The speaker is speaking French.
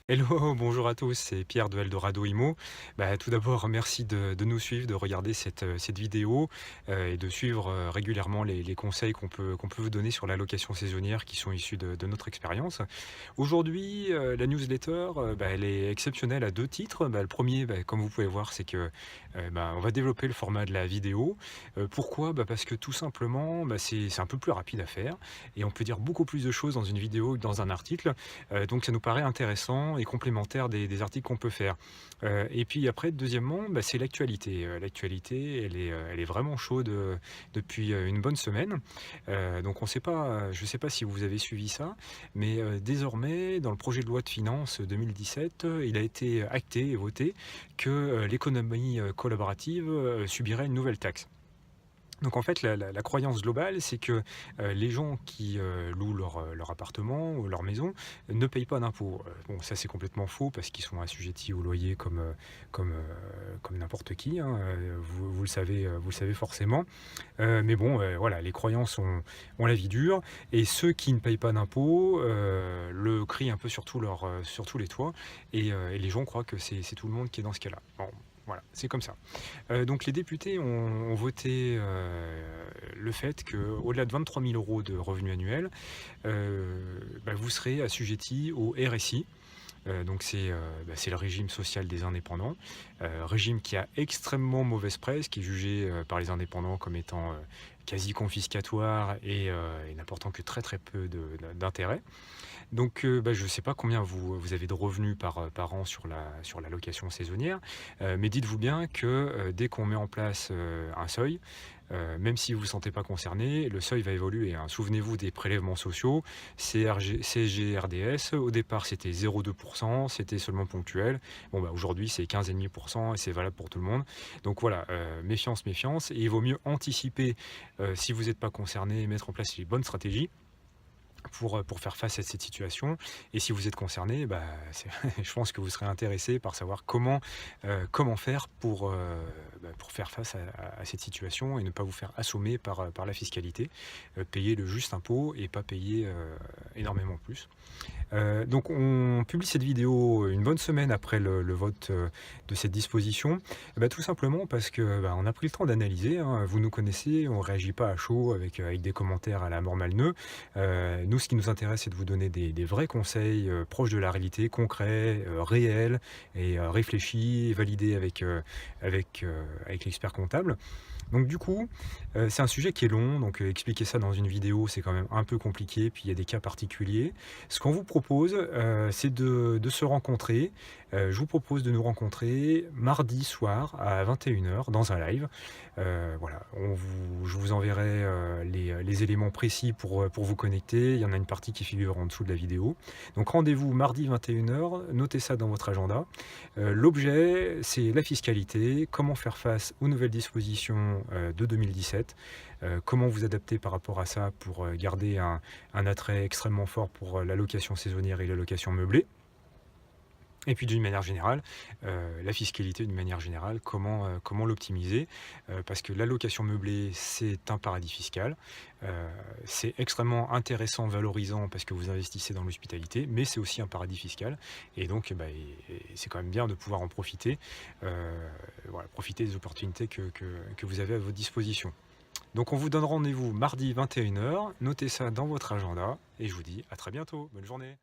Hello, bonjour à tous, c'est Pierre de Eldorado Imo. Tout d'abord, merci de nous suivre, de regarder cette vidéo et de suivre régulièrement les conseils qu'on peut vous donner sur la location saisonnière qui sont issus de notre expérience. Aujourd'hui, la newsletter, elle est exceptionnelle à deux titres. Le premier, comme vous pouvez voir, c'est que on va développer le format de la vidéo. Pourquoi? Parce que tout simplement, c'est un peu plus rapide à faire et on peut dire beaucoup plus de choses dans une vidéo que dans un article. Donc ça nous paraît intéressant et complémentaire des articles qu'on peut faire. Et puis après, deuxièmement, c'est l'actualité. L'actualité, elle est vraiment chaude depuis une bonne semaine. Donc on sait pas, je ne sais pas si vous avez suivi ça, mais désormais, dans le projet de loi de finances 2017, il a été acté et voté que l'économie collaborative subirait une nouvelle taxe. Donc en fait, la croyance globale, c'est que les gens qui louent leur appartement ou leur maison ne payent pas d'impôts. Bon, ça c'est complètement faux parce qu'ils sont assujettis au loyer comme n'importe qui, hein, vous le savez forcément. Mais bon, voilà, les croyances ont la vie dure et ceux qui ne payent pas d'impôts le crient un peu sur tous les toits et les gens croient que c'est tout le monde qui est dans ce cas-là. Bon, voilà, c'est comme ça. Donc les députés ont voté le fait qu'au-delà de 23 000 € de revenus annuels, vous serez assujetti au RSI. Donc c'est le régime social des indépendants, régime qui a extrêmement mauvaise presse, qui est jugé par les indépendants comme étant quasi confiscatoire et n'apportant que très très peu d'intérêt. Donc je ne sais pas combien vous avez de revenus par an sur la location saisonnière, mais dites-vous bien que dès qu'on met en place un seuil, même si vous ne vous sentez pas concerné, le seuil va évoluer, hein. Souvenez-vous des prélèvements sociaux, CSG, RDS, au départ c'était 0,2%, c'était seulement ponctuel. Bon, aujourd'hui c'est 15,5% et c'est valable pour tout le monde. Donc voilà, méfiance, méfiance, et il vaut mieux anticiper si vous n'êtes pas concerné et mettre en place les bonnes stratégies pour faire face à cette situation. Et si vous êtes concerné, je pense que vous serez intéressé par savoir comment faire pour faire face à cette situation et ne pas vous faire assommer par la fiscalité. Payer le juste impôt et pas payer énormément plus. Donc on publie cette vidéo une bonne semaine après le vote de cette disposition. Tout simplement parce que on a pris le temps d'analyser, hein. Vous nous connaissez, on ne réagit pas à chaud avec des commentaires à la mort malneux. Nous, ce qui nous intéresse, c'est de vous donner des vrais conseils proches de la réalité, concrets, réels et réfléchis, et validés avec l'expert comptable. Donc du coup, c'est un sujet qui est long, donc expliquer ça dans une vidéo, c'est quand même un peu compliqué, puis il y a des cas particuliers. Ce qu'on vous propose, c'est de se rencontrer. Je vous propose de nous rencontrer mardi soir à 21 h dans un live. Voilà, je vous enverrai les éléments précis pour vous connecter. Il y en a une partie qui figure en dessous de la vidéo. Donc rendez-vous mardi 21 h, notez ça dans votre agenda. L'objet, c'est la fiscalité, comment faire face aux nouvelles dispositions de 2017, comment vous adapter par rapport à ça pour garder un attrait extrêmement fort pour la location saisonnière et la location meublée. Et puis d'une manière générale, la fiscalité d'une manière générale, comment l'optimiser, parce que la location meublée, c'est un paradis fiscal. C'est extrêmement intéressant, valorisant, parce que vous investissez dans l'hospitalité, mais c'est aussi un paradis fiscal. Et donc, c'est quand même bien de pouvoir en profiter, voilà, profiter des opportunités que vous avez à votre disposition. Donc on vous donne rendez-vous mardi 21 h, notez ça dans votre agenda, et je vous dis à très bientôt. Bonne journée.